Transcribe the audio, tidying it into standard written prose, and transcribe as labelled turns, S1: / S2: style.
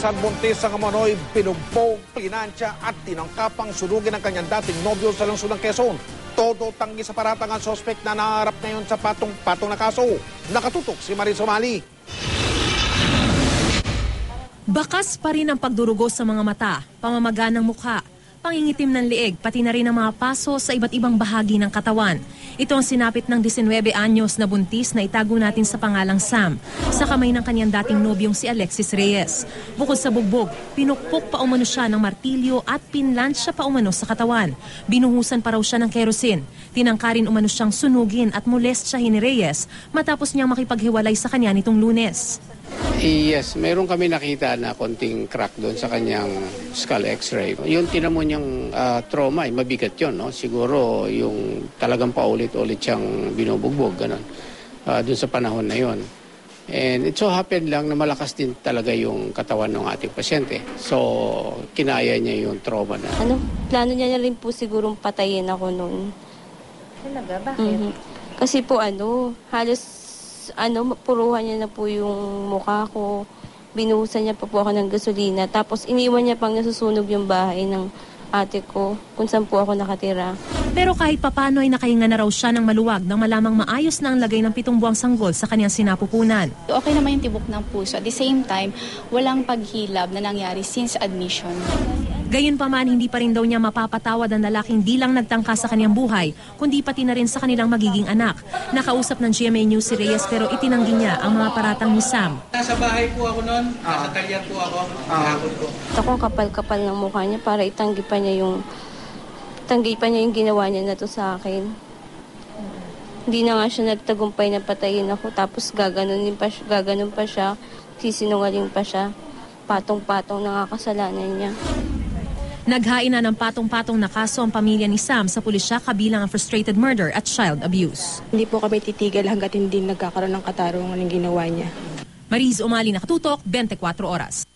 S1: Isang buntis ang umano'y pinugbog, pinansya at tinangkapang sunugin ang kanyang dating nobyo sa lungsod ng Quezon. Todo tanggi sa paratang ang sospek na naharap ngayon sa patong-patong na kaso. Nakatutok si Marie Somali.
S2: Bakas pa rin ang pagdurugo sa mga mata, pamamaga ng mukha, pangingitim ng liig, pati na rin ang mga paso sa iba't ibang bahagi ng katawan. Ito ang sinapit ng 19 anyos na buntis na itago natin sa pangalang Sam sa kamay ng kanyang dating nobyong si Alexis Reyes. Bukod sa bugbog, pinukpok pa umano siya ng martilyo at pinlansya pa umano sa katawan. Binuhusan pa raw siya ng kerosene. Tinangkarin umano siyang sunugin at molestyahin ni Reyes matapos niyang makipaghiwalay sa kanya nitong Lunes.
S3: Yes, meron kami nakita na konting crack doon sa kanyang skull x-ray. Yung tinamo niyang trauma, mabigat yun, no? Siguro yung talagang paulit-ulit siyang binubugbog, ganun, doon sa panahon na yon. And it so happened lang na malakas din talaga yung katawan ng ating pasyente. So, kinaya niya yung trauma na.
S4: Plano niya na rin po sigurong patayin ako noon.
S5: Talaga? Bakit?
S4: Kasi po halos puruhan niya na po yung mukha ko. Binuhusan niya pa po ako ng gasolina. Tapos iniwan niya pang nasusunog yung bahay ng ate ko kung saan po ako nakatira.
S2: Pero kahit papano ay nakahinga na raw siya ng maluwag nang malamang maayos na ang lagay ng 7 buwang sanggol sa kanyang sinapupunan.
S5: Okay naman yung tibok ng puso. At the same time, walang paghilab na nangyari since admission.
S2: Gayunpaman, hindi pa rin daw niya mapapatawad ang lalaking di lang nagtangka sa kanyang buhay, kundi pati na rin sa kanilang magiging anak. Nakausap ng GMA News si Reyes pero itinanggi niya ang mga paratang ni Sam.
S6: Nasa bahay po ako noon, nasa kalyan po ako, hapon ko.
S4: Ako kapal-kapal ng mukha niya para itanggi pa niya yung ginawa niya na to sa akin. Hindi na nga siya nagtagumpay na patayin ako tapos gaganon pa siya, sisinungaling pa siya. Patong-patong na nga kasalanan niya.
S2: Naghain na ng patong-patong na kaso ang pamilya ni Sam sa pulisya kabilang ang frustrated murder at child abuse.
S7: Hindi po kami titigil hanggat hindi nagkakaroon ng katarungan ng ginawa niya.
S2: Mariz Umali, nakatutok, 24 oras.